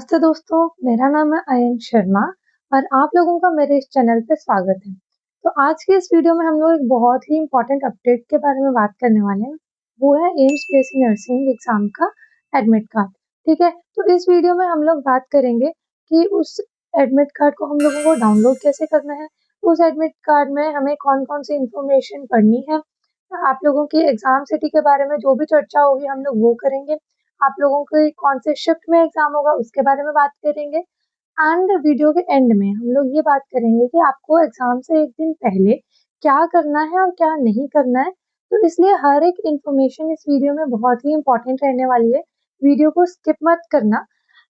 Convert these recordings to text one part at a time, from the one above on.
नमस्ते दोस्तों, मेरा नाम है आयन शर्मा और आप लोगों का मेरे इस चैनल पे स्वागत है। तो आज की इस वीडियो में हम लोग एक बहुत ही इम्पोर्टेंट अपडेट के बारे में बात करने वाले हैं। वो है एम्स बीएससी नर्सिंग एग्जाम का एडमिट कार्ड। ठीक है, तो इस वीडियो में हम लोग बात करेंगे कि उस एडमिट कार्ड को हम लोगों को डाउनलोड कैसे करना है, उस एडमिट कार्ड में हमें कौन कौन सी इंफॉर्मेशन पढ़नी है, आप लोगों की एग्जाम सिटी के बारे में जो भी चर्चा होगी हम लोग वो करेंगे। आप लोगों के कौन से शिफ्ट में एग्जाम होगा उसके बारे में बात करेंगे एंड वीडियो के एंड में हम लोग ये बात करेंगे कि आपको एग्जाम से एक दिन पहले क्या करना है और क्या नहीं करना है। तो इसलिए हर एक इंफॉर्मेशन इस वीडियो में बहुत ही इंपॉर्टेंट रहने वाली है। वीडियो को स्किप मत करना।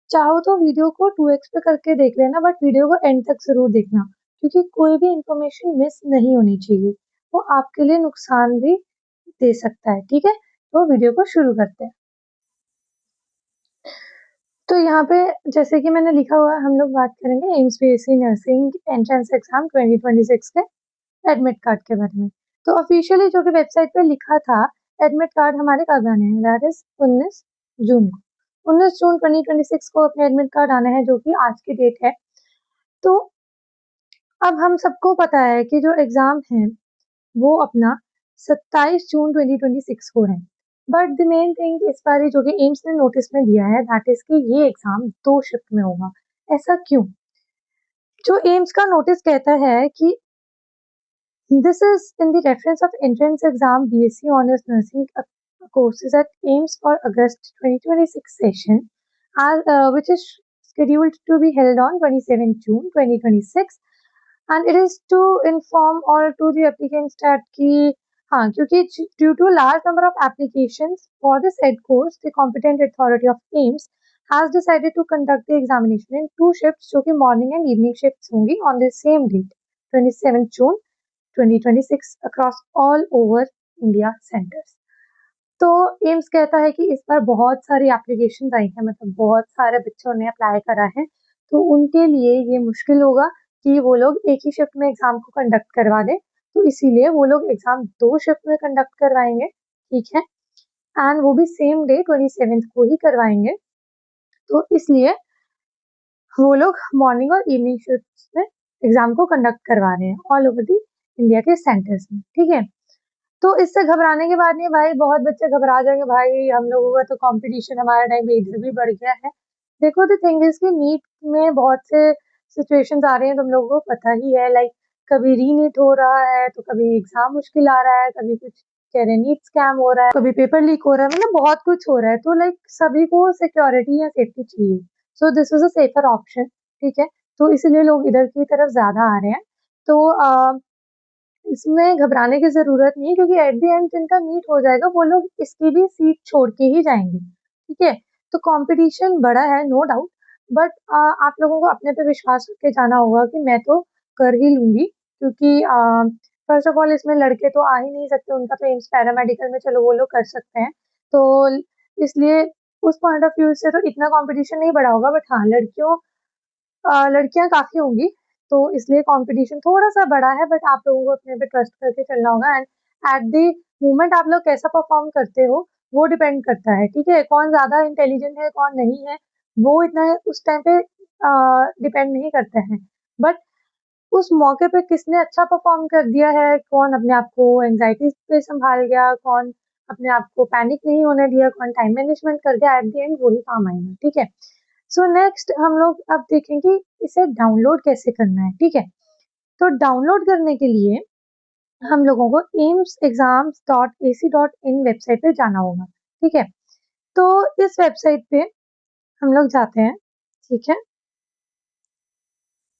चाहो तो वीडियो को 2x पे करके देख लेना, बट वीडियो को एंड तक जरूर देखना क्योंकि कोई भी इंफॉर्मेशन मिस नहीं होनी चाहिए। वो आपके लिए नुकसान भी दे सकता है। ठीक है, तो वीडियो को शुरू करते हैं। तो यहाँ पे जैसे कि मैंने लिखा हुआ है, हम लोग बात करेंगे AIIMS BSc nursing entrance exam 2026 के एडमिट कार्ड के बारे में। तो ऑफिशियली जो कि वेबसाइट पे लिखा था, एडमिट कार्ड हमारे कब आने हैं, दैट इज 19 जून को। 19 जून 2026 को अपने एडमिट कार्ड आना है, जो कि आज की डेट है। तो अब हम सबको पता है कि जो एग्जाम है वो अपना 27 जून 2026 को है। बट द मेन थिंग इस बार जो कि एम्स ने नोटिस में दिया है, दैट इज कि ये एग्जाम 2 शिफ्ट में होगा। ऐसा क्यों? जो एम्स का नोटिस कहता है कि this is in the reference of entrance exam BSc honours nursing courses at AIMS for August 2026 session, which is scheduled to be held on 27 June 2026, and it is to inform all to the applicants that कि हाँ, क्योंकि due to large number of applications for the said course, the competent authority of AIMS has decided to conduct the examination in 2 shifts, जो कि morning and evening shifts होंगी on the same date 27 June 2026 across all over India centers। तो AIIMS कहता है कि इस बार बहुत सारी एप्लीकेशन आई हैं, मतलब बहुत सारे बच्चों ने अप्लाई करा है, तो उनके लिए ये मुश्किल होगा कि वो लोग एक ही शिफ्ट में एग्जाम को कंडक्ट करवा दें। तो इसीलिए वो लोग एग्जाम 2 शिफ्ट में कंडक्ट करवाएंगे। ठीक है, एंड वो भी सेम डे 27 को ही करवाएंगे। तो इसलिए वो लोग मॉर्निंग और इवनिंग शिफ्ट में एग्जाम को कंडक्ट करवा रहे हैं ऑल ओवर दी इंडिया के सेंटर्स में। ठीक है, तो इससे घबराने की बात नहीं है भाई, बहुत बच्चे घबरा जाएंगे भाई, हम लोगों का तो कंपटीशन हमारे टाइम पे इधर भी बढ़ गया है। देखो, द थिंग इज कि नीट में बहुत से सिचुएशंस आ रहे हैं, तुम लोगों को पता ही है। लाइक कभी रीनीट हो रहा है, तो कभी एग्जाम मुश्किल आ रहा है, कभी कुछ कह रहे नीट स्कैम हो रहा है, कभी पेपर लीक हो रहा है, मतलब बहुत कुछ हो रहा है। तो लाइक सभी को सिक्योरिटी या सेफ्टी चाहिए, so this is a safer option. ठीक है, तो इसलिए लोग इधर की तरफ ज्यादा आ रहे हैं। तो इसमें घबराने की जरूरत नहीं है, क्योंकि एट द एंड जिनका नीट हो जाएगा वो लोग इसकी भी सीट छोड़ के ही जाएंगे। ठीक है, तो कंपटीशन बड़ा है, नो डाउट, बट आप लोगों को अपने पे विश्वास रख के जाना होगा कि मैं तो कर ही लूंगी, क्योंकि फर्स्ट ऑफ ऑल इसमें लड़के तो आ ही नहीं सकते, उनका तो एम्स पैरामेडिकल में चलो वो लोग कर सकते हैं। तो इसलिए उस पॉइंट ऑफ व्यू से तो इतना कंपटीशन नहीं बड़ा होगा, बट हाँ, लड़कियां काफी होंगी, तो इसलिए कंपटीशन थोड़ा सा बड़ा है। बट आप लोगों को अपने पे ट्रस्ट करके चलना होगा, एंड एट द मोमेंट आप लोग कैसा परफॉर्म करते हो वो डिपेंड करता है। ठीक है, कौन ज्यादा इंटेलिजेंट है कौन नहीं है वो इतना उस टाइम पे डिपेंड नहीं करता है, बट उस मौके पे किसने अच्छा परफॉर्म कर दिया है, कौन अपने आप को एंजाइटी पे संभाल गया, कौन अपने आप को पैनिक नहीं होने दिया, कौन टाइम मैनेजमेंट कर गया, एट द एंड वही काम आएगा। ठीक है, सो नेक्स्ट हम लोग अब देखेंगे इसे डाउनलोड कैसे करना है। ठीक है, तो डाउनलोड करने के लिए हम लोगों को aimsexams.ac.in वेबसाइट पे जाना होगा। ठीक है, तो इस वेबसाइट पे हम लोग जाते हैं। ठीक है,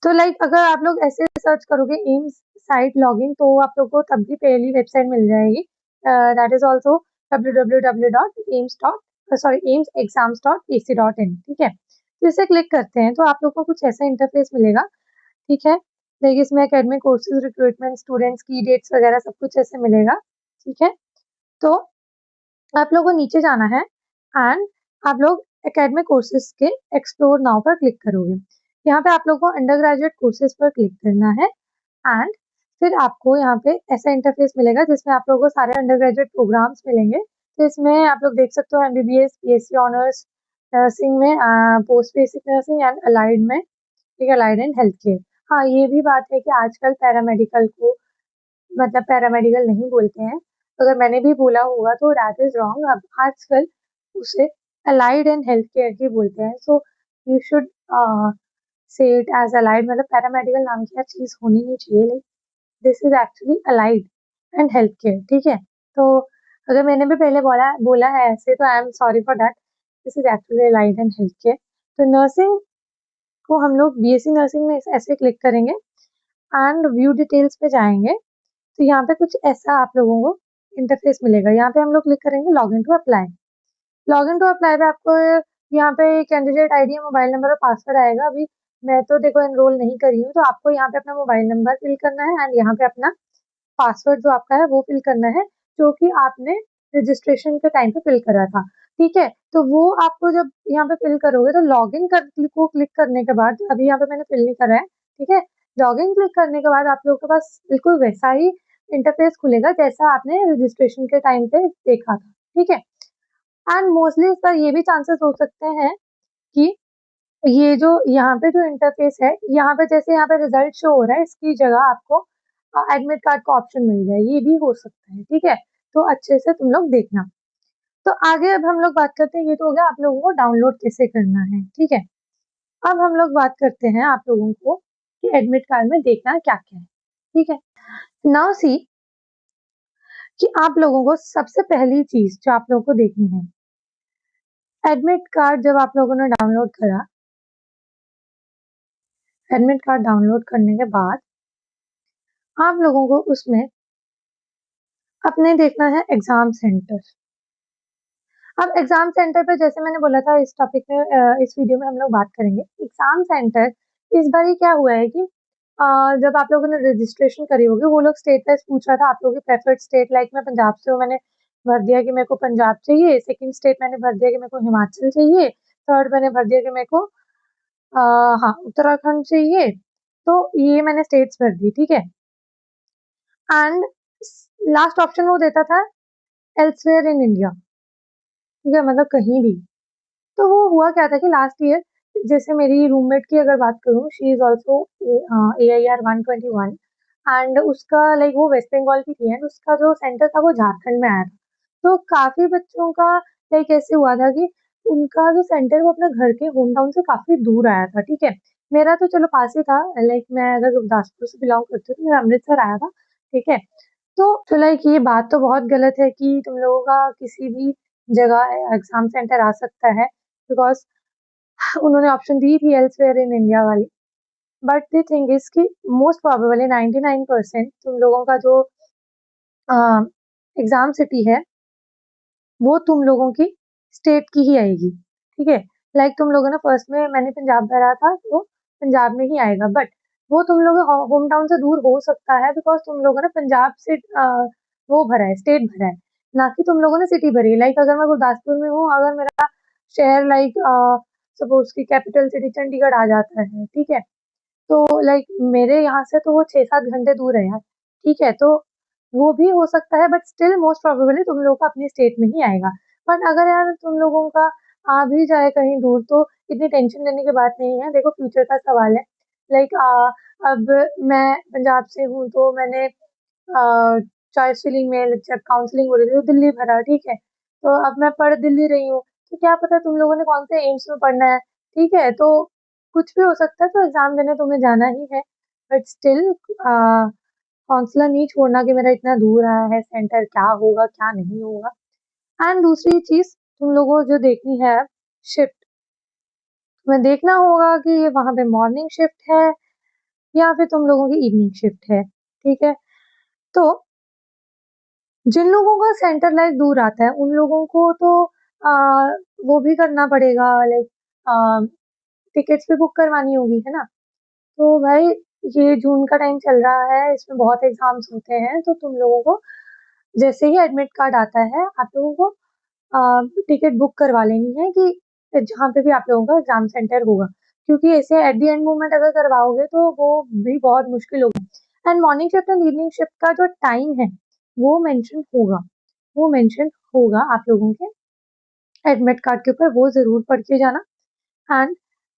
तो लाइक अगर आप लोग ऐसे सर्च करोगे एम्स साइट लॉगिन, तो आप लोग को तब भी पहली वेबसाइट मिल जाएगी, दैट इज ऑल्सो www.amesexams.ac.in। ठीक है, तो इसे क्लिक करते हैं तो आप लोग को कुछ ऐसा इंटरफेस मिलेगा। ठीक है, देखिए इसमें एकेडमिक कोर्सेज, रिक्रूटमेंट, स्टूडेंट्स की डेट्स वगैरह सब कुछ ऐसे मिलेगा। ठीक है, तो आप लोग को नीचे जाना है एंड आप लोग एकेडमिक कोर्सेज के एक्सप्लोर नाउ पर क्लिक करोगे। यहाँ पे आप लोग को अंडर ग्रेजुएट कोर्सेज पर क्लिक करना है एंड फिर आपको यहाँ पे ऐसा इंटरफेस मिलेगा जिसमें आप लोगों को सारे अंडर ग्रेजुएट प्रोग्राम्स मिलेंगे। तो इसमें आप लोग देख सकते हो MBBS, BSc ऑनर्स, नर्सिंग में post basic nursing and allied में, ठीक है, अलाइड एंड हेल्थ केयर। हाँ, ये भी बात है कि आजकल पैरामेडिकल को मतलब पैरामेडिकल नहीं बोलते हैं, अगर मैंने भी बोला होगा तो दैट इज रॉन्ग। अब आजकल उसे अलाइड एंड हेल्थ केयर ही बोलते हैं, so you should say it as allied, मतलब पैरामेडिकल नाम की चीज होनी नहीं चाहिए, like this is actually allied and health care, ठीक है। तो अगर मैंने भी पहले बोला बोला है ऐसे, तो I am sorry for that, this is actually allied and health care. तो नर्सिंग को हम लोग बीएससी नर्सिंग में ऐसे क्लिक करेंगे एंड व्यू डिटेल्स पे जाएंगे, तो यहाँ पे कुछ ऐसा आप लोगों को इंटरफेस मिलेगा। यहाँ पे हम लोग क्लिक करेंगे log in to apply. Log in to apply पे आपको यहाँ पे कैंडिडेट आईडी, मोबाइल नंबर और पासवर्ड आएगा। अभी मैं तो देखो एनरोल नहीं करी हूँ, तो आपको यहाँ पे अपना मोबाइल नंबर फिल करना है एंड यहाँ पे अपना पासवर्ड जो आपका है वो फिल करना है, जो कि आपने रजिस्ट्रेशन के टाइम पे फिल करा था, ठीक है। तो वो आपको जब यहाँ पे फिल करोगे तो लॉग इन को क्लिक करने के बाद, अभी यहाँ पे मैंने फिल नहीं करा है, ठीक है, लॉग इन क्लिक करने के बाद आप लोगों के पास बिल्कुल वैसा ही इंटरफेस खुलेगा जैसा आपने रजिस्ट्रेशन के टाइम पे देखा था, ठीक है। एंड मोस्टली इसका ये भी चांसेस हो सकते हैं कि ये जो यहाँ पे जो इंटरफेस है, यहाँ पे जैसे यहाँ पे रिजल्ट शो हो रहा है, इसकी जगह आपको एडमिट कार्ड का ऑप्शन मिल जाए, ये भी हो सकता है, ठीक है। तो अच्छे से तुम लोग देखना। तो आगे अब हम लोग बात करते हैं, ये तो हो गया आप लोगों को डाउनलोड कैसे करना है, ठीक है। अब हम लोग बात करते हैं आप लोगों को कि एडमिट कार्ड में देखना क्या क्या है, ठीक है। नाउ सी कि आप लोगों को सबसे पहली चीज जो आप लोगों को देखनी है, एडमिट कार्ड जब आप लोगों ने डाउनलोड करा, एडमिट कार्ड डाउनलोड करने के बाद आप लोगों को उसमें अपने देखना है एग्जाम सेंटर। अब एग्जाम सेंटर पे जैसे मैंने बोला था, इस टॉपिक में इस वीडियो में हम लोग बात करेंगे एग्जाम सेंटर। इस बार ही क्या हुआ है कि जब आप लोगों ने रजिस्ट्रेशन करी होगी, वो लोग स्टेट वाइज पूछ रहा था आप लोगों की प्रेफर्ड स्टेट, लाइक मैं पंजाब से हूँ, मैंने भर दिया कि मेरे को पंजाब चाहिए। सेकंड स्टेट मैंने भर दिया कि मेरे को हिमाचल चाहिए। थर्ड मैंने भर दिया कि मेरे को हाँ उत्तराखंड चाहिए। तो ये मैंने स्टेट्स भर दी, ठीक है। एंड लास्ट ऑप्शन वो देता था एल्सवेयर इन इंडिया, ठीक है, मतलब कहीं भी। तो वो हुआ क्या था कि लास्ट ईयर जैसे मेरी रूममेट की अगर बात करूँ, she is also AIR 121 and उसका लाइक वो वेस्ट बंगाल की थी एंड उसका जो सेंटर था वो झारखंड में आया था। तो काफी बच्चों का लाइक ऐसे हुआ था कि उनका जो सेंटर वो अपने घर के होम टाउन से काफी दूर आया था, ठीक है। मेरा तो चलो पास ही था, लाइक मैं अगर गुरदासपुर से बिलोंग करती हूँ तो मेरा अमृतसर आया था, ठीक है। तो लाइक ये बात तो बहुत गलत है कि तुम लोगों का किसी भी जगह एग्जाम सेंटर आ सकता है, बिकॉज उन्होंने ऑप्शन दी थी एल्सवेयर इन इंडिया वाली। बट द थिंग इज कि मोस्ट प्रोबेबली 99% तुम लोगों का जो एग्जाम सिटी है वो तुम लोगों की स्टेट की ही आएगी, ठीक है। लाइक तुम लोगों ने फर्स्ट में मैंने पंजाब भरा था तो पंजाब में ही आएगा, बट वो तुम लोगों के होम टाउन से दूर हो सकता है बिकॉज तुम लोगों ने पंजाब से वो भरा है, स्टेट भरा है, ना कि तुम लोगों ने सिटी भरी है। लाइक अगर मैं गुरदासपुर में हूँ, अगर मेरा शहर लाइक सपोज की कैपिटल सिटी चंडीगढ़ आ जाता है, ठीक है, तो लाइक मेरे यहाँ से तो वो 6-7 घंटे दूर है यार, ठीक है। तो वो भी हो सकता है, बट स्टिल मोस्ट प्रोबेबली तुम लोगों का अपनी स्टेट में ही आएगा। बट अगर यार तुम लोगों का आ भी जाए कहीं दूर, तो इतनी टेंशन लेने की बात नहीं है। देखो फ्यूचर का सवाल है, लाइक अब मैं पंजाब से हूँ तो मैंने चॉइस फिलिंग में जब काउंसलिंग हो रही थी तो दिल्ली भरा, ठीक है। तो अब मैं पढ़ दिल्ली रही हूँ, तो क्या पता तुम लोगों ने कौन से एम्स में पढ़ना है, ठीक है। तो कुछ भी हो सकता है, तो एग्जाम देने तुम्हें जाना ही है, बट स्टिल हौसला नहीं छोड़ना कि मेरा इतना दूर आया है सेंटर, क्या होगा क्या नहीं होगा। एंड दूसरी चीज तुम लोगों को जो देखनी है शिफ्ट, तुम्हें देखना होगा कि ये वहां पे मॉर्निंग शिफ्ट है या फिर तुम लोगों की इवनिंग शिफ्ट है, ठीक है। तो जिन लोगों का सेंटर लाइक दूर आता है उन लोगों को तो वो भी करना पड़ेगा, लाइक टिकट्स भी बुक करवानी होगी, है ना। तो भाई ये जून का टाइम चल रहा है, इसमें बहुत एग्जाम्स होते हैं, तो तुम लोगों को जैसे ही एडमिट कार्ड आता है आप लोगों को टिकट बुक करवा लेनी है कि जहाँ पे भी आप लोगों का एग्जाम सेंटर होगा, क्योंकि ऐसे एट द एंड मोमेंट अगर करवाओगे तो वो भी बहुत मुश्किल होगा। And morning shift and evening shift का जो टाइम है वो मेंशन होगा, वो मेंशन होगा आप लोगों के एडमिट कार्ड के ऊपर, वो ज़रूर पढ़ के जाना। एंड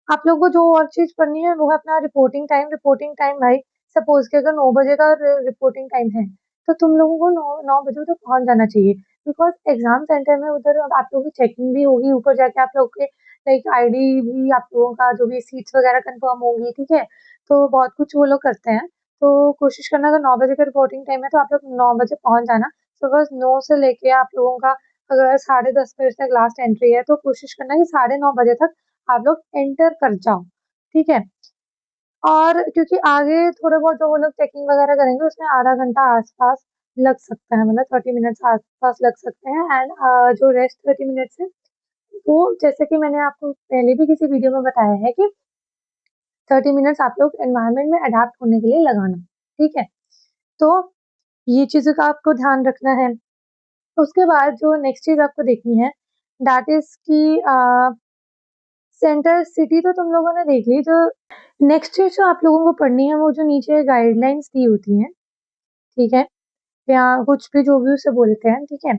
आप लोगों को जो और चीज़ पढ़नी है वो है अपना रिपोर्टिंग टाइम। रिपोर्टिंग टाइम भाई सपोज़ कि अगर 9 बजे का रिपोर्टिंग टाइम है, तो तुम लोगों को 9 बजे उधर पहुँच जाना चाहिए, बिकॉज़ एग्ज़ाम सेंटर में उधर अब आप लोगों की चेकिंग भी होगी, ऊपर जाके आप लोग के लाइक आईडी भी, आप लोगों का जो भी सीट्स वगैरह कन्फर्म होंगी, ठीक है? तो बहुत कुछ वो लोग करते हैं, तो कोशिश करना अगर 9 बजे का रिपोर्टिंग टाइम है तो आप लोग 9 बजे पहुँच जाना। सुबह 9 से लेके आप लोगों का अगर 10:30 बजे तक लास्ट एंट्री है, तो कोशिश करना कि 9:30 बजे तक आप लोग एंटर कर जाओ, ठीक है? और क्योंकि आगे थोड़ा बहुत जो वो लोग चेकिंग वगैरह करेंगे उसमें आधा घंटा आस-पास लग सकता है, मतलब 30 मिनट्स आस-पास लग सकते हैं। एंड जो रेस्ट 30 मिनट्स है, वो जैसे कि मैंने आपको पहले भी किसी वीडियो में बताया है कि 30 मिनट्स आप लोग एनवायरनमेंट में अडैप्ट होने के लिए लगाना, ठीक है? तो ये चीज़ों का आपको ध्यान रखना है। उसके बाद जो नेक्स्ट चीज़ आपको देखनी है, दैट इज़ कि सेंटर सिटी तो तुम लोगों ने देख ली। जो नेक्स्ट चीज़ जो आप लोगों को पढ़नी है, वो जो नीचे गाइडलाइंस दी होती हैं, ठीक है? या कुछ भी जो भी उसे बोलते हैं, ठीक है?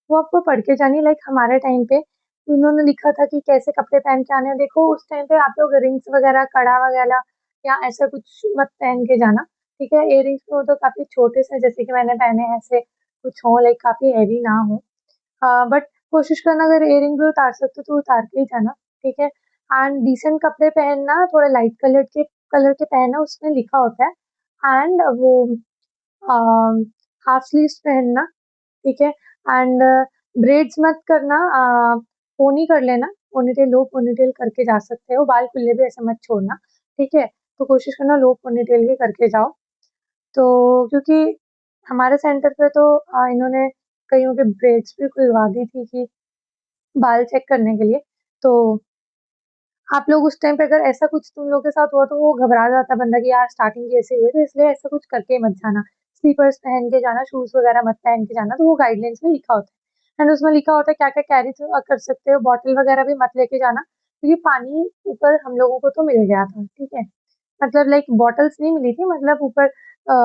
वो आपको पढ़ के जानी। लाइक हमारे टाइम पे उन्होंने लिखा था कि कैसे कपड़े पहन के आने हैं। देखो उस टाइम पे आप लोग रिंग्स वगैरह, कड़ा वगैरह या ऐसा कुछ मत पहन के जाना, ठीक है? इयररिंग्स तो काफ़ी छोटे से जैसे कि मैंने पहने हैं, ऐसे कुछ हों लाइक काफ़ी हेवी ना हो। बट कोशिश करना अगर इयररिंग भी उतार सकते हो तो उतार के ही जाना, ठीक है? एंड डिसेंट कपड़े पहनना, थोड़े लाइट कलर के पहनना, उसमें लिखा होता है। एंड वो हाफ स्लीव्स पहनना, ठीक है? एंड ब्रेड्स मत करना, पोनी कर लेना, पोनीटेल, लो पोनीटेल करके जा सकते हो, बाल खुले भी ऐसे मत छोड़ना, ठीक है? तो कोशिश करना लो पोनीटेल ही करके जाओ। तो क्योंकि हमारे सेंटर पे तो इन्होंने कईयों के ब्रेड्स भी खुलवा दी थी कि बाल चेक करने के लिए। तो आप लोग उस टाइम पे अगर ऐसा कुछ तुम लोग के साथ हुआ तो वो घबरा जाता बंदा कि यार स्टार्टिंग कैसे हुई, तो इसलिए ऐसा कुछ करके मत जाना। स्लीपर्स पहन के जाना, शूज़ वगैरह मत पहन के जाना, तो वो गाइडलाइंस में लिखा होता है। एंड उसमें लिखा होता है क्या-क्या कैरी कर सकते हो, बॉटल वगैरह भी मत लेके जाना, क्योंकि पानी ऊपर हम लोगों को तो मिल गया था, ठीक है? मतलब लाइक बॉटल्स नहीं मिली थी, मतलब ऊपर अ,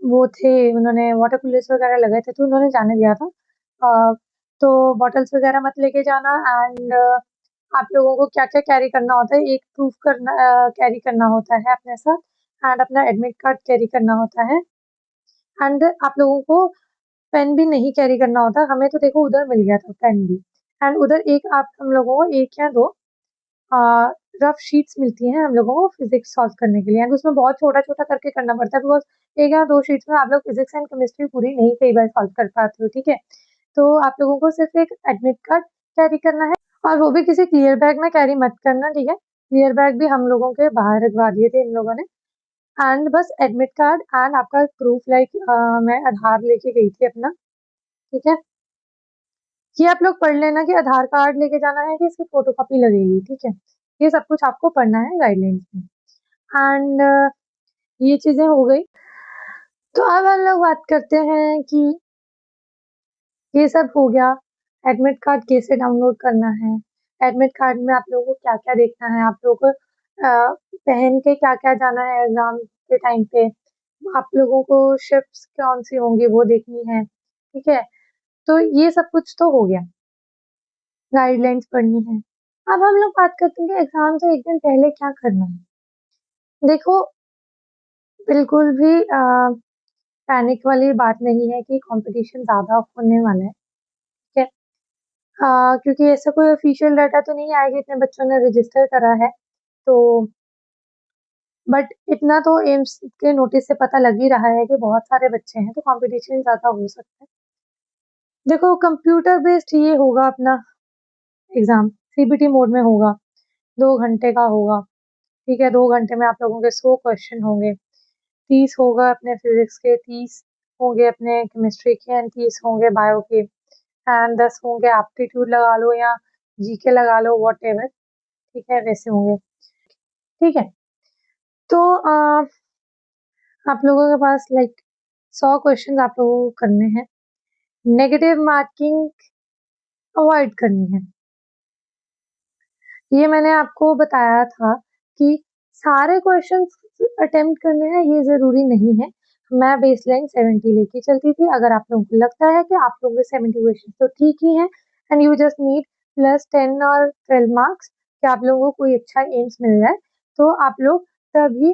वो थे, उन्होंने वाटर कूलर्स वगैरह लगाए थे तो उन्होंने जाने दिया था। अ, तो बॉटल्स वगैरह मत लेके जाना। एंड आप लोगों को क्या-क्या कैरी करना होता है, एक प्रूफ कैरी करना होता है अपने साथ, एंड अपना एडमिट कार्ड कैरी करना होता है। एंड आप लोगों को पेन भी नहीं कैरी करना होता, हमें तो देखो उधर मिल गया था पेन भी। एंड उधर एक आप हम लोगों को 1 या 2 अ, रफ शीट्स मिलती हैं हम लोगों को फिज़िक्स सॉल्व करने के लिए, एंड उसमें बहुत छोटा-छोटा करके करना पड़ता है, बिकॉज़ 1 या 2 शीट्स में आप लोग फिज़िक्स एंड केमिस्ट्री पूरी नहीं कई बार सॉल्व कर पाते हो, ठीक है? तो आप लोगों को सिर्फ़ एक एडमिट कार्ड कैरी करना है, और वो भी किसी क्लियर बैग में कैरी मत करना, ठीक है? क्लियर बैग भी हम लोगों के बाहर रखवा दिए थे इन लोगों ने। एंड बस एडमिट कार्ड एंड आपका प्रूफ, लाइक मैं आधार लेके गई थी अपना, ठीक है? ये आप लोग पढ़ लेना कि आधार कार्ड लेके जाना है कि इसकी फ़ोटोकॉपी लगेगी, ठीक है? ये सब कुछ आपको पढ़ना है गाइडलाइंस में। एंड ये चीज़ें हो गई। तो अब हम लोग बात करते हैं कि ये सब हो गया, एडमिट कार्ड कैसे डाउनलोड करना है, एडमिट कार्ड में आप लोगों को क्या-क्या देखना है, आप लोगों को पहन के क्या-क्या जाना है एग्ज़ाम के टाइम पे, आप लोगों को शिफ्ट्स कौन-सी होंगी वो देखनी है, ठीक है? तो ये सब कुछ तो हो गया, गाइडलाइंस पढ़नी है। अब हम लोग बात करते हैं कि एग्ज़ाम से 1 दिन पहले क्या करना है। देखो, बिल्कुल भी पैनिक वाली बात नहीं है कि कॉम्पिटिशन ज़्यादा होने वाला है, ठीक है? क्योंकि ऐसा कोई ऑफ़िशियल डाटा तो नहीं आया कि इतने बच्चों ने रजिस्टर करा है, तो बट इतना तो एम्स के नोटिस से पता लग ही रहा है कि बहुत सारे बच्चे हैं, तो कॉम्पिटिशन ज़्यादा हो सकता है। देखो कंप्यूटर बेस्ड ये होगा अपना एग्ज़ाम, सीबीटी मोड में होगा, 2 घंटे का होगा, ठीक है? 2 घंटे में आप लोगों के 100 क्वेश्चन होंगे, 30 होगा अपने फिज़िक्स के, 30 होंगे अपने केमिस्ट्री के, एंड 30 होंगे बायो के, एंड 10 होंगे एप्टीट्यूड लगा लो या जीके लगा लो, व्हाटएवर, ठीक है? वैसे होंगे, ठीक है? तो आप लोगों के पास लाइक 100 क्वेश्चंस आप लोगों को करने हैं। नेगेटिव मार्किंग अवॉइड करनी है। ये मैंने आपको बताया था कि सारे क्वेश्चंस अटेम्प्ट करने हैं, ये ज़रूरी नहीं है। मैं बेसलाइन 70 लेके चलती थी। अगर आप लोगों को लगता है कि आप लोगों के 70 क्वेश्चंस तो ठीक ही हैं and you just need plus 10 और 12 मार्क्स कि आप लोगों को कोई अच्छा एम्स मिल जाए, तो आप लोग तभी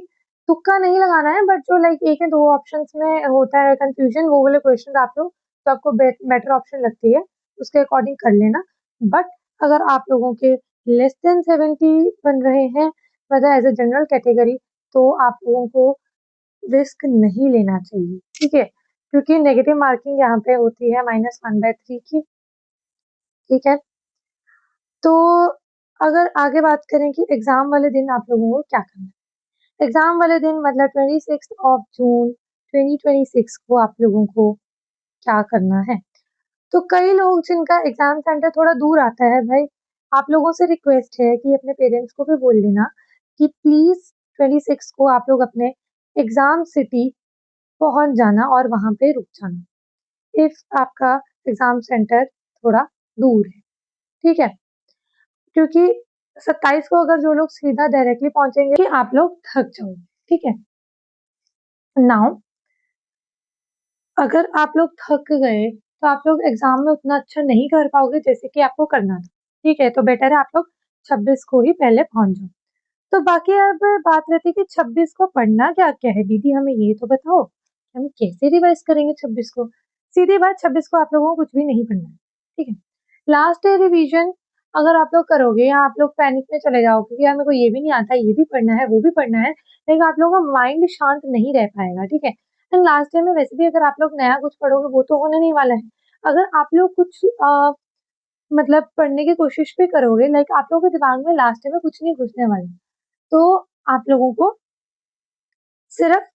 तुक्का नहीं लगाना है, बट जो लाइक एक या दो ऑप्शंस में होता है कंफ्यूजन, वो वाले क्वेश्चन आप लोग तो आपको बेटर ऑप्शन लगती है उसके अकॉर्डिंग कर लेना। बट अगर आप लोगों के लेस देन 70 बन रहे हैं मतलब एज अ जनरल कैटेगरी, तो आप लोगों को रिस्क नहीं लेना चाहिए, ठीक है, क्योंकि नेगेटिव मार्किंग यहाँ पे होती है -1/3 की, ठीक है। तो अगर आगे बात करें कि एग्जाम वाले दिन आप लोगों को क्या करना है, एग्जाम वाले दिन मतलब 26 जून 2026 को आप लोगों को क्या करना है। तो कई लोग जिनका एग्जाम सेंटर थोड़ा दूर आता है भाई, आप लोगों से रिक्वेस्ट है कि अपने पेरेंट्स को भी बोल देना कि प्लीज 26 को आप लोग अपने एग्जाम सिटी पहुंच जाना और वहां पे रुक जाना इफ आपका एग्जाम सेंटर थोड़ा दूर है, ठीक है, क्योंकि 27 को अगर जो लोग सीधा डायरेक्टली पहुंचेंगे कि आप लोग थक जाओगे, ठीक है। नाउ अगर आप लोग थक गए तो आप लोग एग्जाम में उतना अच्छा नहीं कर पाओगे जैसे कि आपको करना था, ठीक है, तो बेटर है आप लोग 26 को ही पहले पहुंच जाओ। तो बाकी अब बात रहती है कि 26 को पढ़ना क्या क्या है दीदी, हमें ये तो बताओ हम कैसे रिवाइज करेंगे 26 को। सीधी बात, 26 को आप लोगों को कुछ भी नहीं पढ़ना है, ठीक है। लास्ट डे रिवीजन अगर आप लोग करोगे या आप लोग पैनिक में चले जाओगे कि यार मेरे को ये भी नहीं आता, ये भी पढ़ना है, वो भी पढ़ना है, लेकिन आप लोगों का माइंड शांत नहीं रह पाएगा, ठीक है। एंड लास्ट डे में वैसे भी अगर आप लोग नया कुछ पढ़ोगे वो तो होने नहीं वाला है। अगर आप लोग कुछ मतलब पढ़ने की कोशिश भी करोगे, लाइक आप लोगों के दिमाग में लास्ट डे में कुछ नहीं घुसने वाला, तो आप लोगों को सिर्फ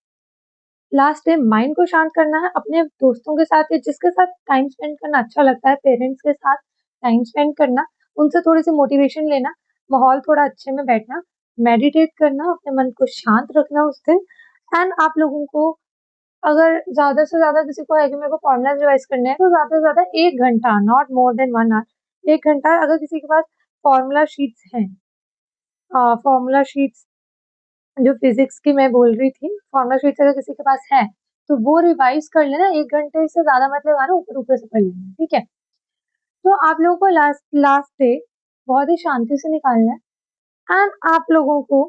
लास्ट डे माइंड को शांत करना है, अपने दोस्तों के साथ या जिसके साथ टाइम स्पेंड करना अच्छा लगता है, पेरेंट्स के साथ टाइम स्पेंड करना, उनसे थोड़ी सी मोटिवेशन लेना, माहौल थोड़ा अच्छे में बैठना, मेडिटेट करना, अपने मन को शांत रखना उस दिन। एंड आप लोगों को अगर ज्यादा से ज्यादा किसी को है कि मेरे को फॉर्मूला रिवाइज करने हैं, तो ज्यादा से ज्यादा 1 घंटा, नॉट मोर देन 1 आवर, 1 घंटा अगर किसी के पास फॉर्मूला शीट्स हैं, फॉर्मूला शीट्स जो फिजिक्स की मैं बोल रही थी, फॉर्मूला शीट अगर किसी के पास है तो वो रिवाइज कर लेना, 1 घंटे से ज्यादा मतलब आना, ऊपर ऊपर से पढ़ लेना, ठीक है। तो आप लोगों को लास्ट लास्ट डे बहुत ही शांति से निकालना है। एंड आप लोगों को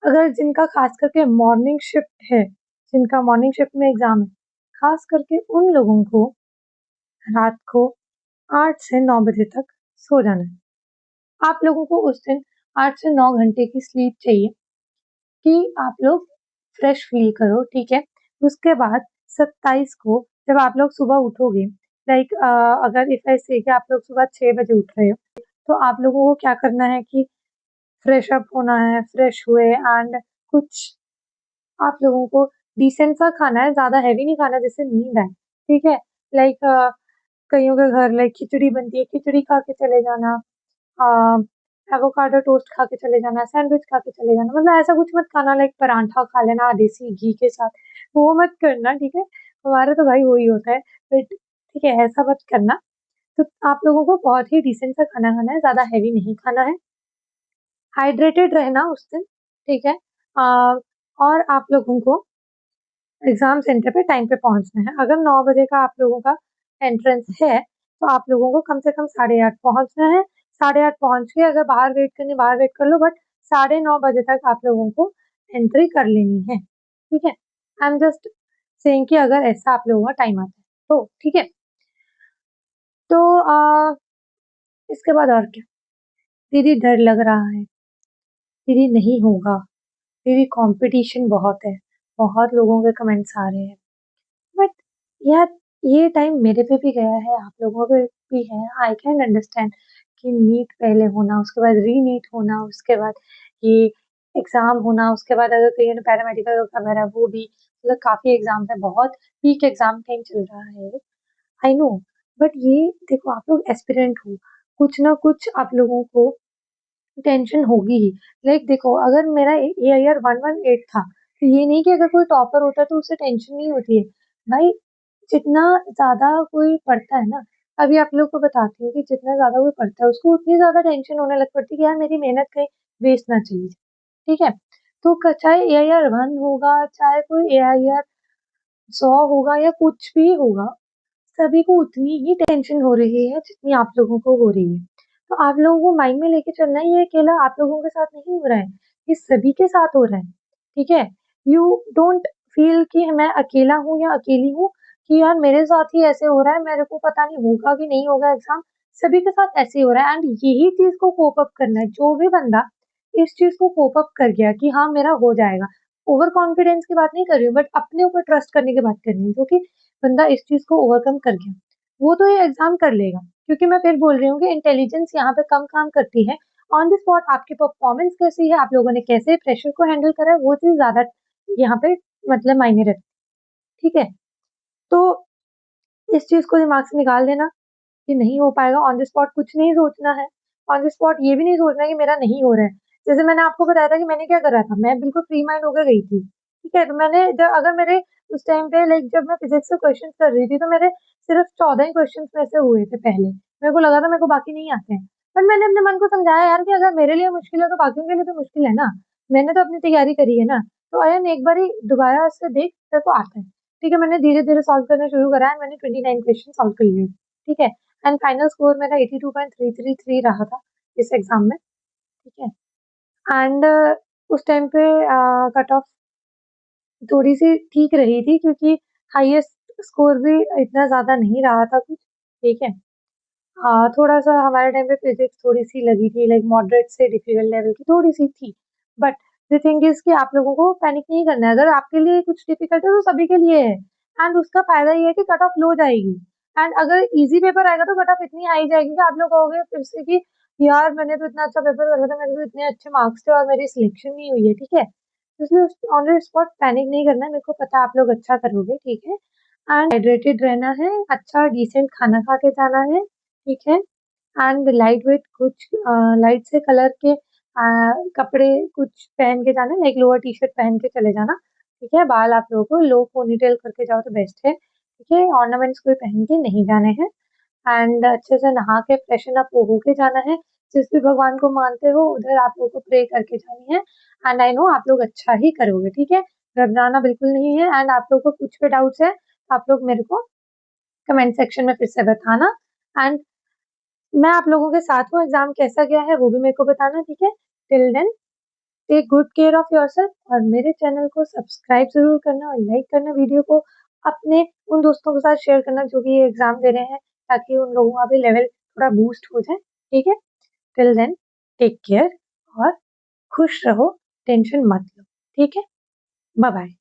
अगर जिनका खास करके मॉर्निंग शिफ्ट है, जिनका मॉर्निंग शिफ्ट में एग्जाम है, खास करके उन लोगों को रात को 8 से 9 बजे तक सो जाना है। आप लोगों को उस दिन 8 से 9 घंटे की स्लीप चाहिए कि आप लोग फ्रेश फील करो, ठीक है। उसके बाद 27 को जब आप लोग सुबह उठोगे, लाइक अगर इफ आई से कि आप लोग सुबह 6 बजे उठ रहे हो, तो आप लोगों को क्या करना है कि फ्रेश अप होना है, फ्रेश हुए एंड कुछ आप लोगों को डिसेंट सा खाना है, ज्यादा हैवी नहीं खाना जिससे नींद आए, ठीक है। लाइक कईयों के घर लाइक खिचड़ी बनती है, खिचड़ी खा के चले जाना, एवोकाडो टोस्ट खा के चले जाना, सैंडविच खा के चले जाना, मतलब ऐसा कुछ मत खाना, लाइक परांठा खा लेना देसी घी के साथ, वो मत करना, ठीक है। हमारा तो भाई वही होता है, बट ठीक है, ऐसा मत करना। तो आप लोगों को बहुत ही डिसेंट सा खाना खाना है, ज्यादा हैवी नहीं खाना है, हाइड्रेटेड रहना उस दिन, ठीक है। और आप लोगों को एग्जाम सेंटर पे टाइम पे पहुंचना है। अगर 9 बजे का आप लोगों का एंट्रेंस है, तो आप लोगों को कम से कम 8:30 पहुंचना है। 8:30 पहुंच के अगर बाहर वेट करनी बाहर वेट कर लो, बट 9:30 बजे तक आप लोगों को एंट्री कर लेनी है, ठीक है। आई एम जस्ट सेइंग कि अगर ऐसा आप लोगों का टाइम आता है तो, ठीक है। तो इसके बाद और क्या, दीदी डर लग रहा है, दीदी नहीं होगा, दीदी कंपटीशन बहुत है, बहुत लोगों के कमेंट्स आ रहे हैं, बट यार ये टाइम मेरे पे भी गया है, आप लोगों पे भी है, आई कैन अंडरस्टैंड कि नीट पहले होना, उसके बाद री नीट होना, उसके बाद ये एग्जाम होना, उसके बाद अगर कहीं ने पैरामेडिकल का मेरा वो भी, मतलब काफी एग्जाम है, बहुत पीक एग्जाम टाइम चल रहा है, आई नो। बट ये देखो आप लोग एस्पिरेंट हो, कुछ ना कुछ आप लोगों को टेंशन होगी ही। लाइक देखो अगर मेरा AIR 118 था, तो ये नहीं कि अगर कोई टॉपर होता है तो उसे टेंशन नहीं होती है भाई। जितना ज्यादा कोई पढ़ता है ना, अभी आप लोग को बताती हूँ कि जितना ज्यादा कोई पढ़ता है उसको उतनी ज्यादा टेंशन होने लग पड़ती है कि यार मेरी मेहनत कहीं वेस्ट ना चली जाए, ठीक है। तो चाहे AIR 1 होगा, चाहे कोई AIR 100 होगा या कुछ भी होगा, सभी को उतनी ही टेंशन हो रही है जितनी आप लोगों को हो रही है। तो आप लोगों को माइंड में लेके चलना है, ये अकेला आप लोगों के साथ नहीं हो रहा है, ये सभी के साथ हो रहा है, ठीक है? यू डोंट फील कि मैं अकेला हूँ या अकेली हूँ, कि यार मेरे साथ ही ऐसे हो रहा है, मेरे को पता नहीं होगा कि नहीं होगा एग्ज़ाम, सभी के साथ ऐसे ही हो रहा है। एंड यही चीज़ को कोप अप करना है। जो भी बंदा इस चीज़ को कोप अप कर गया कि हाँ, मेरा हो जाएगा, ओवर कॉन्फिडेंस की बात नहीं कर रही हूँ, बट अपने ऊपर ट्रस्ट करने की बात कर रही हूँ, जो कि बंदा इस चीज़ को ओवरकम कर गया, वो तो ये एग्ज़ाम कर लेगा। क्योंकि मैं फिर बोल रही हूँ कि इंटेलिजेंस यहाँ पे कम काम करती है, ऑन द स्पॉट आपकी परफॉर्मेंस कैसी है, आप लोगों ने कैसे प्रेशर को हैंडल करा है, वो चीज़ ज़्यादा यहाँ पे मतलब मायने रखती है, ठीक है? तो इस चीज़ को दिमाग से निकाल देना कि नहीं हो पाएगा, ऑन द स्पॉट कुछ नहीं सोचना है, ऑन द स्पॉट ये भी नहीं सोचना है कि मेरा नहीं हो रहा है। जैसे मैंने आपको बताया था कि मैंने क्या करा था, मैं बिल्कुल फ्री माइंड होकर गई थी, ठीक है? तो मैंने जब अगर मेरे उस टाइम पे लाइक जब मैं फिज़िक्स से क्वेश्चन्स कर रही थी, तो मेरे सिर्फ 14 ही क्वेश्चन्स में से हुए थे पहले। मेरे को लगा था मेरे को बाकी नहीं आते हैं। पर मैंने अपने मन को समझाया यार कि अगर मेरे लिए मुश्किल है, तो बाकियों के लिए भी मुश्किल है ना। मैंने तो अपनी तैयारी करी है ना। तो अयन एक बारी दोबारा से देख, तेरे को आता है। ठीक है, मैंने धीरे-धीरे सॉल्व करना शुरू करा एंड मैंने 29 क्वेश्चन सॉल्व कर लिए, ठीक है? एंड फाइनल स्कोर मेरा 82.333 रहा था इस एग्ज़ाम में, ठीक है? एंड उस टाइम पे कट ऑफ थोड़ी-सी ठीक रही थी क्योंकि हाईएस्ट स्कोर भी इतना ज़्यादा नहीं रहा था कुछ, ठीक है? थोड़ा-सा हमारे टाइम पे फिज़िक्स थोड़ी-सी लगी थी लाइक मॉडरेट से डिफ़िकल्ट लेवल की थोड़ी-सी थी। बट द थिंग इज़ कि आप लोगों को पैनिक नहीं करना है। अगर आपके लिए कुछ डिफ़िकल्ट है तो सभी के लिए है एंड उसका फ़ायदा ये है कि कट ऑफ लो जाएगी एंड अगर ईज़ी पेपर आएगा तो कट ऑफ इतनी हाई जाएगी कि आप लोग कहोगे फिर से कि यार मैंने तो इतना अच्छा पेपर करा था, मेरे तो इतने अच्छे मार्क्स थे और मेरी सिलेक्शन नहीं हुई है, ठीक है? इसलिए ऑन द स्पॉट पैनिक नहीं करना है, मेरे को पता है आप लोग अच्छा करोगे, ठीक है? एंड हाइड्रेटेड रहना है, अच्छा डिसेंट खाना खा के जाना है, ठीक है? एंड लाइट वेट कुछ लाइट से कलर के कपड़े कुछ पहन के जाना, लाइक लोअर टी-शर्ट पहन के चले जाना, ठीक है? बाल आप लोगों को लो पोनीटेल करके जाओ तो बेस्ट है, ठीक है? ऑर्नामेंट्स कोई पहन के नहीं जाने हैं एंड अच्छे से नहा के फ्रेशन अप हो के जाना है। जिस भी भगवान को मानते हो उधर आप लोगों को प्रे करके जानी है एंड आई नो आप लोग अच्छा ही करोगे, ठीक है? घबराना बिल्कुल नहीं है एंड आप लोगों को कुछ भी डाउट्स है, आप लोग मेरे को कमेंट सेक्शन में फिर से बताना एंड मैं आप लोगों के साथ हूँ, एग्ज़ाम कैसा गया है वो भी मेरे को बताना, ठीक है? Till then take good care of yourself और मेरे चैनल को सब्सक्राइब ज़रूर करना और लाइक करना वीडियो को, अपने उन दोस्तों के साथ शेयर करना जो कि ये एग्ज़ाम दे रहे हैं, ताकि उन लोगों का भी लेवल थोड़ा बूस्ट हो जाए, ठीक है? टिल देन टेक केयर और खुश रहो, टेंशन मत लो, ठीक है? बाय-बाय।